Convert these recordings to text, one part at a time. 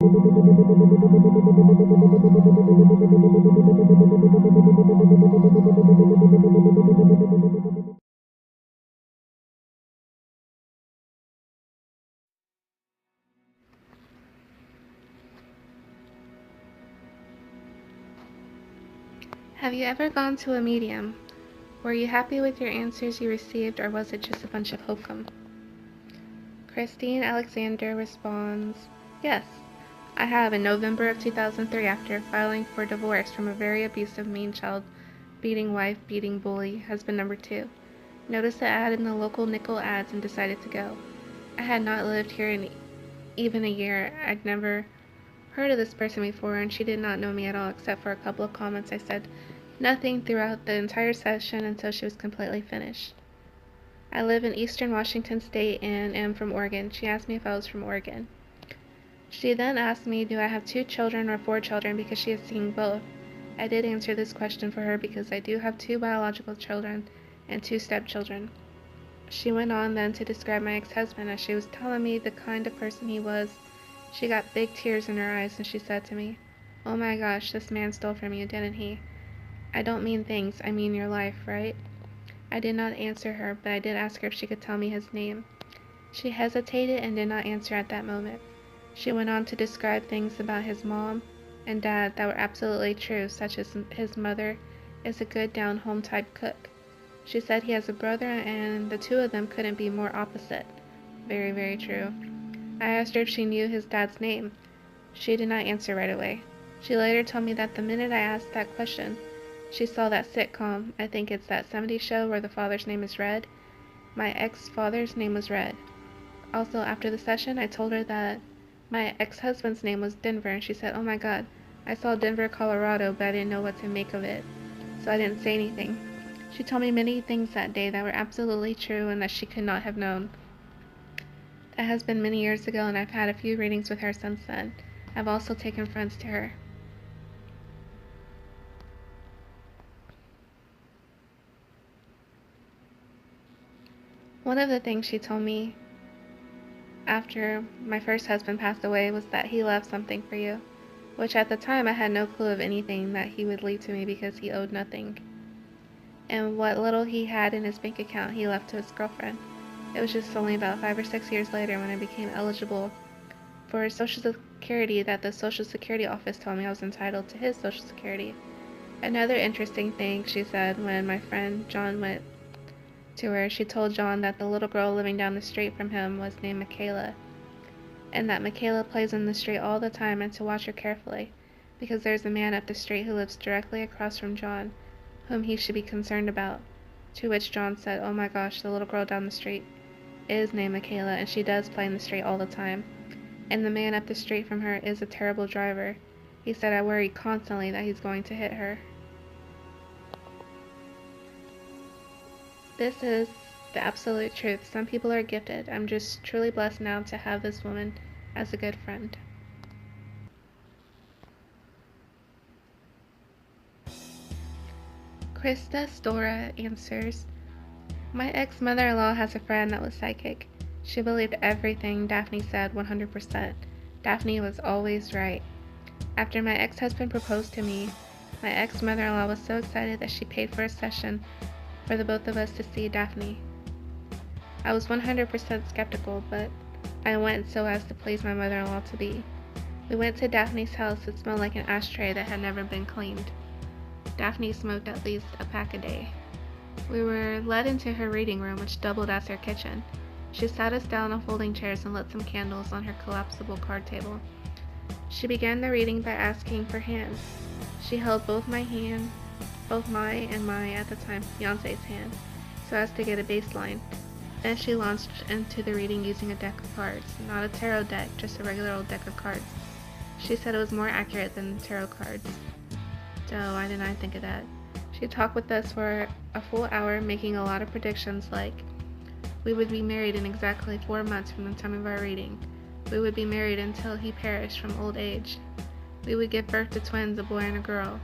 Have you ever gone to a medium? Were you happy with your answers you received, or was it just a bunch of hokum? Christine Alexander responds, yes, I have in November of 2003 after filing for divorce from a very abusive, mean child, beating wife, beating bully, husband number 2. Noticed the ad in the local nickel ads and decided to go. I had not lived here in even a year. I'd never heard of this person before, and she did not know me at all except for a couple of comments. I said nothing throughout the entire session until she was completely finished. I live in eastern Washington State and am from Oregon. She asked me if I was from Oregon. She then asked me, do I have 2 children or 4 children, because she has seen both. I did answer this question for her because I do have 2 biological children and 2 stepchildren. She went on then to describe my ex-husband. As she was telling me the kind of person he was, she got big tears in her eyes and she said to me, oh my gosh, this man stole from you, didn't he? I don't mean things, I mean your life, right? I did not answer her, but I did ask her if she could tell me his name. She hesitated and did not answer at that moment. She went on to describe things about his mom and dad that were absolutely true, such as his mother is a good down-home type cook. She said he has a brother and the 2 of them couldn't be more opposite. Very, very true. I asked her if she knew his dad's name. She did not answer right away. She later told me that the minute I asked that question, she saw that sitcom, I think it's that 70s show where the father's name is Red. My ex-father's name was Red. Also, after the session, I told her that my ex-husband's name was Denver, and she said, oh my god, I saw Denver, Colorado, but I didn't know what to make of it, so I didn't say anything. She told me many things that day that were absolutely true and that she could not have known. That has been many years ago, and I've had a few readings with her since then. I've also taken friends to her. One of the things she told me after my first husband passed away was that he left something for you, which at the time I had no clue of anything that he would leave to me because he owed nothing. And what little he had in his bank account he left to his girlfriend. It was just only about 5 or 6 years later, when I became eligible for Social Security, that the Social Security office told me I was entitled to his Social Security. Another interesting thing she said, when my friend John went to her, she told John that the little girl living down the street from him was named Michaela, and that Michaela plays in the street all the time and to watch her carefully, because there's a man up the street who lives directly across from John, whom he should be concerned about. To which John said, oh my gosh, the little girl down the street is named Michaela, and she does play in the street all the time. And the man up the street from her is a terrible driver. He said, I worry constantly that he's going to hit her. This is the absolute truth. Some people are gifted. I'm just truly blessed now to have this woman as a good friend. Krista Stora answers, my ex-mother-in-law has a friend that was psychic. She believed everything Daphne said 100%. Daphne was always right. After my ex-husband proposed to me, my ex-mother-in-law was so excited that she paid for a session for the both of us to see Daphne. I was 100% skeptical, but I went so as to please my mother-in-law to be. We went to Daphne's house. It smelled like an ashtray that had never been cleaned. Daphne smoked at least a pack a day. We were led into her reading room, which doubled as her kitchen. She sat us down on folding chairs and lit some candles on her collapsible card table. She began the reading by asking for hands. She held both my and my, at the time, fiance's hand, so as to get a baseline. Then she launched into the reading using a deck of cards. Not a tarot deck, just a regular old deck of cards. She said it was more accurate than tarot cards. So I did not think of that. She talked with us for a full hour, making a lot of predictions like, we would be married in exactly 4 months from the time of our reading. We would be married until he perished from old age. We would give birth to twins, a boy and a girl.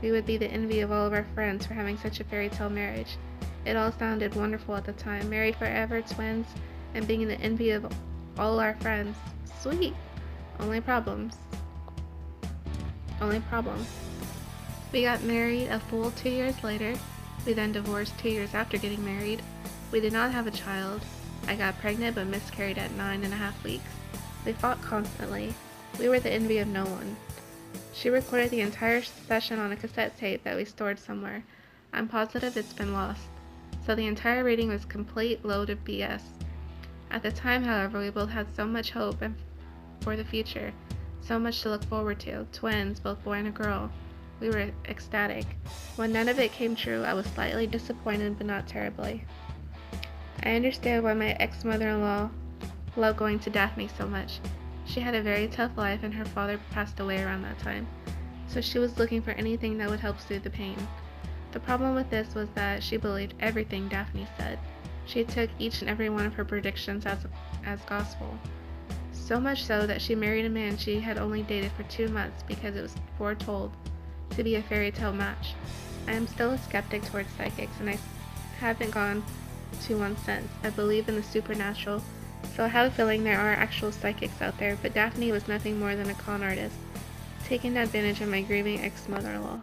We would be the envy of all of our friends for having such a fairy tale marriage. It all sounded wonderful at the time. Married forever, twins, and being the envy of all our friends. Sweet! Only problems. Only problem. We got married a full 2 years later. We then divorced 2 years after getting married. We did not have a child. I got pregnant but miscarried at 9.5 weeks. We fought constantly. We were the envy of no one. She recorded the entire session on a cassette tape that we stored somewhere. I'm positive it's been lost. So the entire reading was a complete load of BS. At the time, however, we both had so much hope for the future, so much to look forward to, twins, both boy and a girl. We were ecstatic. When none of it came true, I was slightly disappointed, but not terribly. I understand why my ex-mother-in-law loved going to Daphne so much. She had a very tough life and her father passed away around that time, so she was looking for anything that would help soothe the pain. The problem with this was that she believed everything Daphne said. She took each and every one of her predictions as gospel. So much so that she married a man she had only dated for 2 months because it was foretold to be a fairy tale match. I am still a skeptic towards psychics, and I haven't gone to one since. I believe in the supernatural, so I have a feeling there are actual psychics out there, but Daphne was nothing more than a con artist, taking advantage of my grieving ex-mother-in-law.